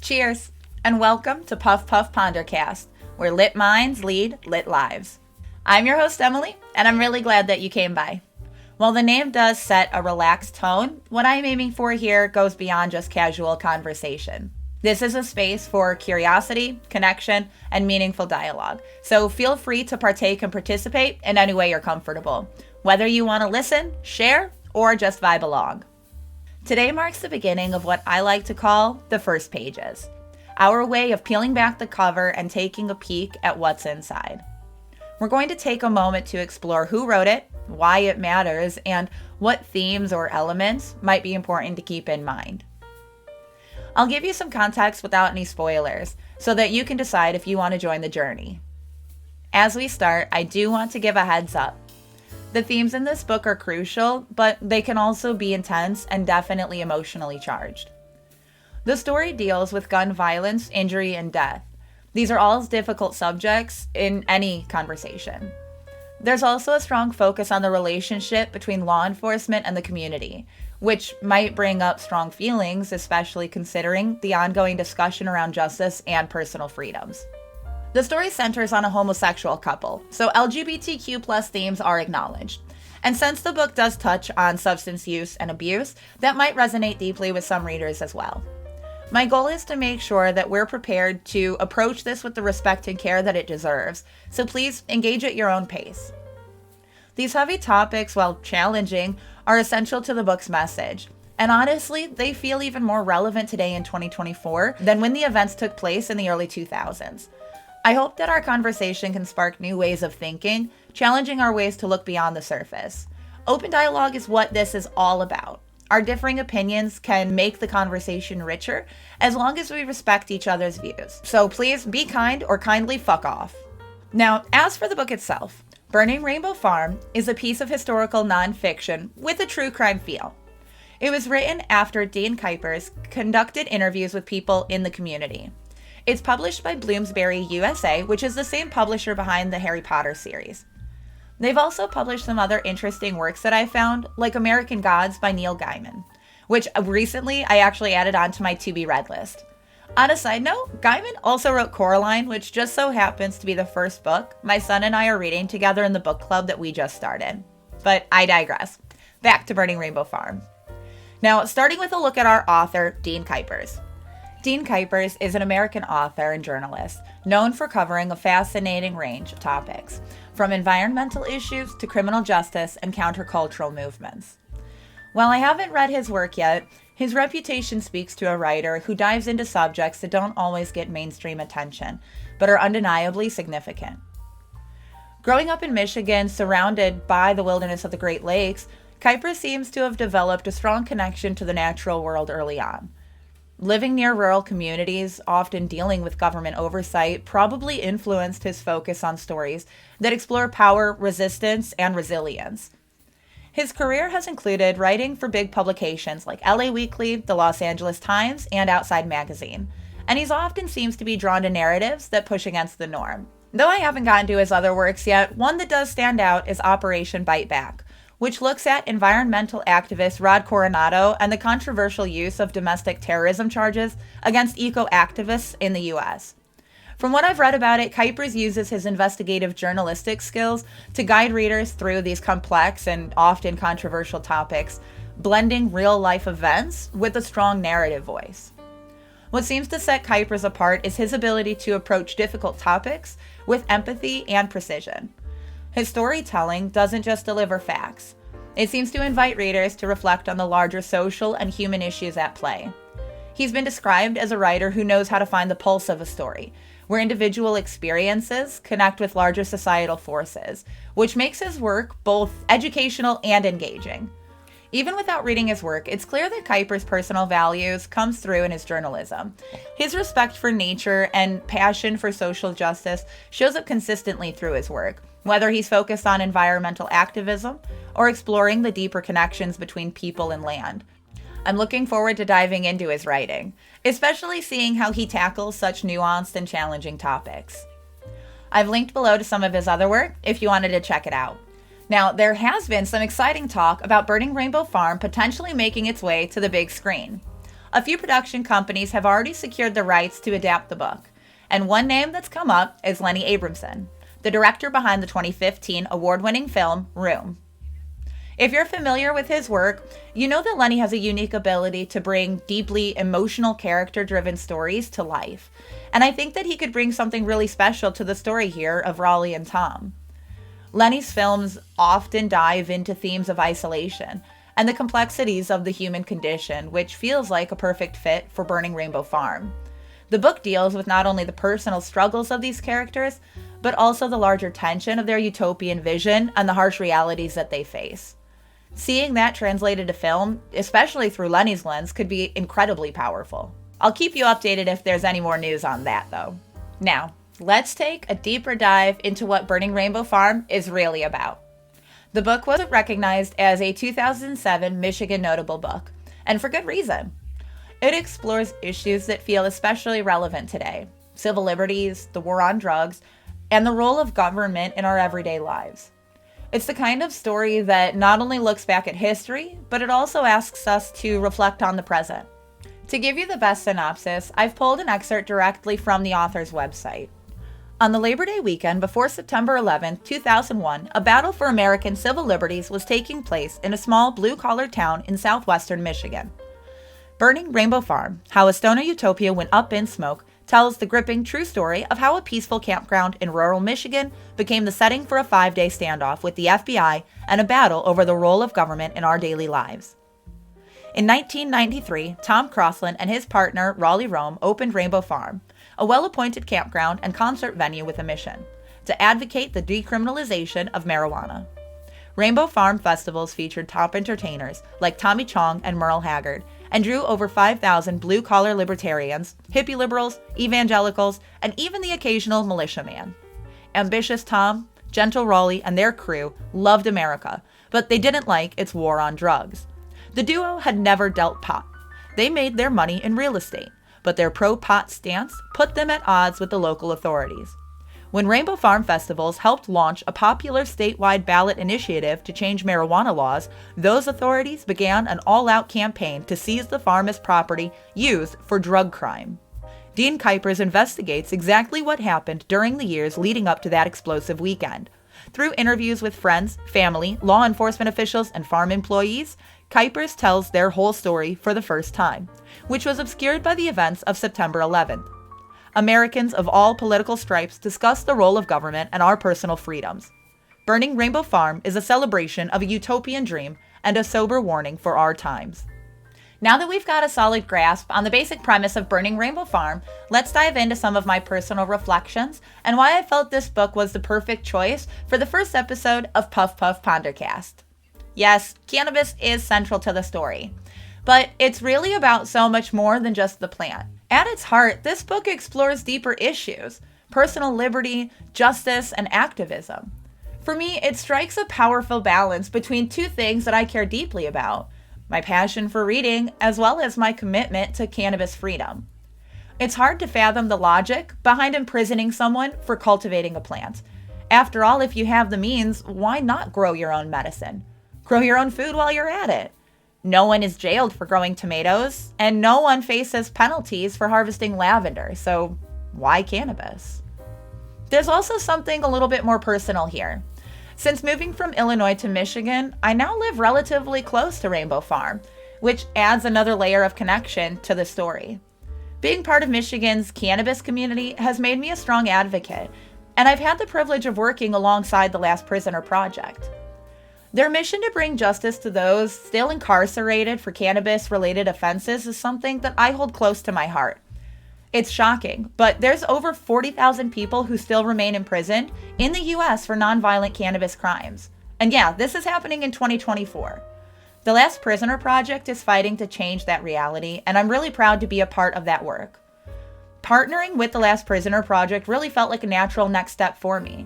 Cheers, and welcome to Puff Puff Pondercast, where lit minds lead lit lives. I'm your host, Emily, and I'm really glad that you came by. While the name does set a relaxed tone, what I'm aiming for here goes beyond just casual conversation. This is a space for curiosity, connection, and meaningful dialogue, so feel free to partake and participate in any way you're comfortable, whether you want to listen, share, or just vibe along. Today marks the beginning of what I like to call the first pages, our way of peeling back the cover and taking a peek at what's inside. We're going to take a moment to explore who wrote it, why it matters, and what themes or elements might be important to keep in mind. I'll give you some context without any spoilers, so that you can decide if you want to join the journey. As we start, I do want to give a heads up. The themes in this book are crucial, but they can also be intense and definitely emotionally charged. The story deals with gun violence, injury, and death. These are all difficult subjects in any conversation. There's also a strong focus on the relationship between law enforcement and the community, which might bring up strong feelings, especially considering the ongoing discussion around justice and personal freedoms. The story centers on a homosexual couple, so LGBTQ+ themes are acknowledged. And since the book does touch on substance use and abuse, that might resonate deeply with some readers as well. My goal is to make sure that we're prepared to approach this with the respect and care that it deserves, so please engage at your own pace. These heavy topics, while challenging, are essential to the book's message. And honestly, they feel even more relevant today in 2024 than when the events took place in the early 2000s. I hope that our conversation can spark new ways of thinking, challenging our ways to look beyond the surface. Open dialogue is what this is all about. Our differing opinions can make the conversation richer as long as we respect each other's views. So please be kind or kindly fuck off. Now, as for the book itself, Burning Rainbow Farm is a piece of historical nonfiction with a true crime feel. It was written after Dean Kuipers conducted interviews with people in the community. It's published by Bloomsbury USA, which is the same publisher behind the Harry Potter series. They've also published some other interesting works that I found, like American Gods by Neil Gaiman, which recently I actually added onto my to-be-read list. On a side note, Gaiman also wrote Coraline, which just so happens to be the first book my son and I are reading together in the book club that we just started. But I digress. Back to Burning Rainbow Farm. Now, starting with a look at our author, Dean Kuipers. Dean Kuipers is an American author and journalist known for covering a fascinating range of topics, from environmental issues to criminal justice and countercultural movements. While I haven't read his work yet, his reputation speaks to a writer who dives into subjects that don't always get mainstream attention, but are undeniably significant. Growing up in Michigan, surrounded by the wilderness of the Great Lakes, Kuipers seems to have developed a strong connection to the natural world early on. Living near rural communities, often dealing with government oversight, probably influenced his focus on stories that explore power, resistance, and resilience. His career has included writing for big publications like LA Weekly, the Los Angeles Times, and Outside Magazine, and he often seems to be drawn to narratives that push against the norm. Though I haven't gotten to his other works yet, one that does stand out is Operation Bite Back, which looks at environmental activist Rod Coronado and the controversial use of domestic terrorism charges against eco-activists in the U.S. From what I've read about it, Kuipers uses his investigative journalistic skills to guide readers through these complex and often controversial topics, blending real-life events with a strong narrative voice. What seems to set Kuipers apart is his ability to approach difficult topics with empathy and precision. His storytelling doesn't just deliver facts. It seems to invite readers to reflect on the larger social and human issues at play. He's been described as a writer who knows how to find the pulse of a story, where individual experiences connect with larger societal forces, which makes his work both educational and engaging. Even without reading his work, it's clear that Kuipers' personal values comes through in his journalism. His respect for nature and passion for social justice shows up consistently through his work, whether he's focused on environmental activism or exploring the deeper connections between people and land. I'm looking forward to diving into his writing, especially seeing how he tackles such nuanced and challenging topics. I've linked below to some of his other work if you wanted to check it out. Now, there has been some exciting talk about Burning Rainbow Farm potentially making its way to the big screen. a few production companies have already secured the rights to adapt the book, and one name that's come up is Lenny Abramson, the director behind the 2015 award-winning film Room. If you're familiar with his work, you know that Lenny has a unique ability to bring deeply emotional, character-driven stories to life, and I think that he could bring something really special to the story here of Raleigh and Tom. Lenny's films often dive into themes of isolation and the complexities of the human condition, which feels like a perfect fit for Burning Rainbow Farm. The book deals with not only the personal struggles of these characters, but also the larger tension of their utopian vision and the harsh realities that they face. Seeing that translated to film, especially through Lenny's lens, could be incredibly powerful. I'll keep you updated if there's any more news on that, though. Now, let's take a deeper dive into what Burning Rainbow Farm is really about. The book was recognized as a 2007 Michigan Notable Book, and for good reason. It explores issues that feel especially relevant today: civil liberties, the war on drugs, and the role of government in our everyday lives. It's the kind of story that not only looks back at history, but it also asks us to reflect on the present. To give you the best synopsis, I've pulled an excerpt directly from the author's website. On the Labor Day weekend before September 11, 2001, a battle for American civil liberties was taking place in a small blue-collar town in southwestern Michigan. Burning Rainbow Farm, How a Stoner Utopia Went Up in Smoke, tells the gripping true story of how a peaceful campground in rural Michigan became the setting for a 5-day standoff with the FBI and a battle over the role of government in our daily lives. In 1993, Tom Crosland and his partner Raleigh Rome opened Rainbow Farm, a well-appointed campground and concert venue with a mission: to advocate the decriminalization of marijuana. Rainbow Farm festivals featured top entertainers like Tommy Chong and Merle Haggard, and drew over 5,000 blue-collar libertarians, hippie liberals, evangelicals, and even the occasional militiaman. Ambitious Tom, gentle Raleigh, and their crew loved America, but they didn't like its war on drugs. The duo had never dealt pot. They made their money in real estate, but their pro-pot stance put them at odds with the local authorities. When Rainbow Farm Festivals helped launch a popular statewide ballot initiative to change marijuana laws, those authorities began an all-out campaign to seize the farm as property used for drug crime. Dean Kuipers investigates exactly what happened during the years leading up to that explosive weekend. Through interviews with friends, family, law enforcement officials, and farm employees, Kuipers tells their whole story for the first time, which was obscured by the events of September 11th. Americans of all political stripes discuss the role of government and our personal freedoms. Burning Rainbow Farm is a celebration of a utopian dream and a sober warning for our times. Now that we've got a solid grasp on the basic premise of Burning Rainbow Farm, let's dive into some of my personal reflections and why I felt this book was the perfect choice for the first episode of Puff Puff Pondercast. Yes, cannabis is central to the story, but it's really about so much more than just the plant. At its heart, this book explores deeper issues: personal liberty, justice, and activism. For me, it strikes a powerful balance between two things that I care deeply about: my passion for reading, as well as my commitment to cannabis freedom. It's hard to fathom the logic behind imprisoning someone for cultivating a plant. After all, if you have the means, why not grow your own medicine? Grow your own food while you're at it. No one is jailed for growing tomatoes, and no one faces penalties for harvesting lavender, so why cannabis? There's also something a little bit more personal here. Since moving from Illinois to Michigan, I now live relatively close to Rainbow Farm, which adds another layer of connection to the story. Being part of Michigan's cannabis community has made me a strong advocate, and I've had the privilege of working alongside the Last Prisoner Project. Their mission to bring justice to those still incarcerated for cannabis-related offenses is something that I hold close to my heart. It's shocking, but there's over 40,000 people who still remain imprisoned in the U.S. for nonviolent cannabis crimes. And yeah, this is happening in 2024. The Last Prisoner Project is fighting to change that reality, and I'm really proud to be a part of that work. Partnering with the Last Prisoner Project really felt like a natural next step for me.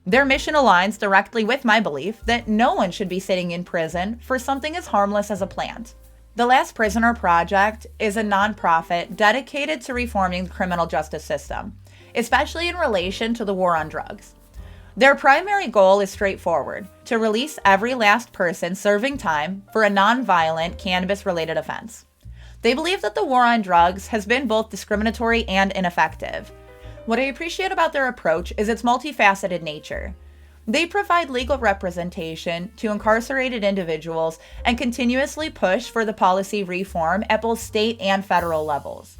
Their mission aligns directly with my belief that no one should be sitting in prison for something as harmless as a plant. The Last Prisoner Project is a nonprofit dedicated to reforming the criminal justice system, especially in relation to the war on drugs. Their primary goal is straightforward: to release every last person serving time for a nonviolent cannabis-related offense. They believe that the war on drugs has been both discriminatory and ineffective. What I appreciate about their approach is its multifaceted nature. They provide legal representation to incarcerated individuals and continuously push for the policy reform at both state and federal levels.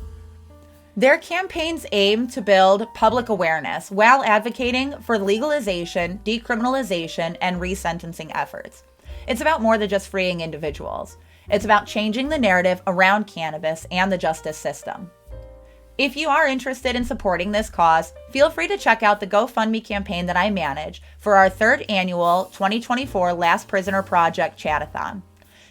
Their campaigns aim to build public awareness while advocating for legalization, decriminalization, and resentencing efforts. It's about more than just freeing individuals. It's about changing the narrative around cannabis and the justice system. If you are interested in supporting this cause, feel free to check out the GoFundMe campaign that I manage for our 3rd annual 2024 Last Prisoner Project Chatathon.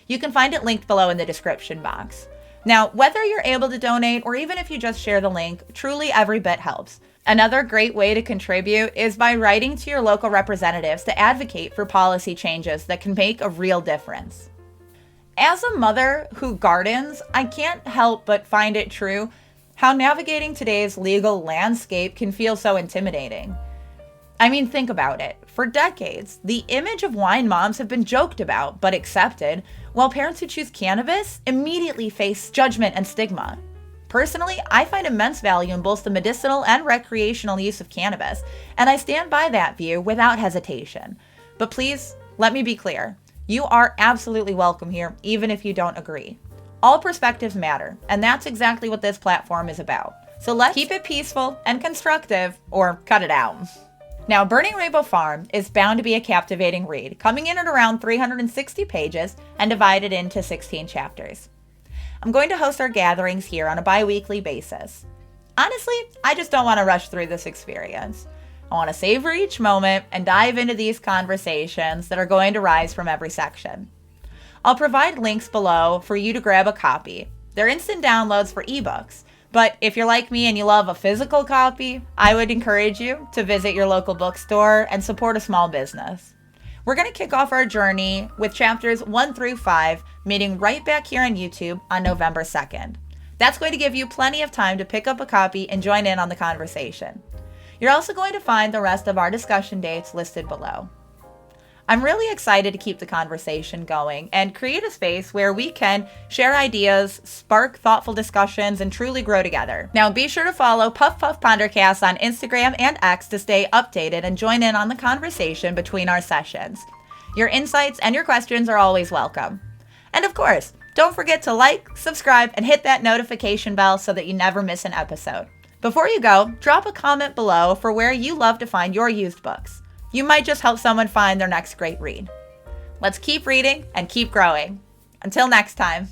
You can find it linked below in the description box. Now, whether you're able to donate or even if you just share the link, truly every bit helps. Another great way to contribute is by writing to your local representatives to advocate for policy changes that can make a real difference. As a mother who gardens, I can't help but find it true how navigating today's legal landscape can feel so intimidating. I mean, think about it. For decades, the image of wine moms have been joked about, but accepted, while parents who choose cannabis immediately face judgment and stigma. Personally, I find immense value in both the medicinal and recreational use of cannabis, and I stand by that view without hesitation. But please, let me be clear. You are absolutely welcome here, even if you don't agree. All perspectives matter, and that's exactly what this platform is about. So let's keep it peaceful and constructive, or cut it out. Now, Burning Rainbow Farm is bound to be a captivating read, coming in at around 360 pages and divided into 16 chapters. I'm going to host our gatherings here on a bi-weekly basis. Honestly, I just don't want to rush through this experience. I want to savor each moment and dive into these conversations that are going to rise from every section. I'll provide links below for you to grab a copy. They're instant downloads for ebooks, but if you're like me and you love a physical copy, I would encourage you to visit your local bookstore and support a small business. We're going to kick off our journey with chapters 1 through 5, meeting right back here on YouTube on November 2nd. That's going to give you plenty of time to pick up a copy and join in on the conversation. You're also going to find the rest of our discussion dates listed below. I'm really excited to keep the conversation going and create a space where we can share ideas, spark thoughtful discussions, and truly grow together. Now, be sure to follow Puff Puff Pondercast on Instagram and X to stay updated and join in on the conversation between our sessions. Your insights and your questions are always welcome. And of course, don't forget to like, subscribe, and hit that notification bell so that you never miss an episode. Before you go, drop a comment below for where you love to find your used books. You might just help someone find their next great read. Let's keep reading and keep growing. Until next time.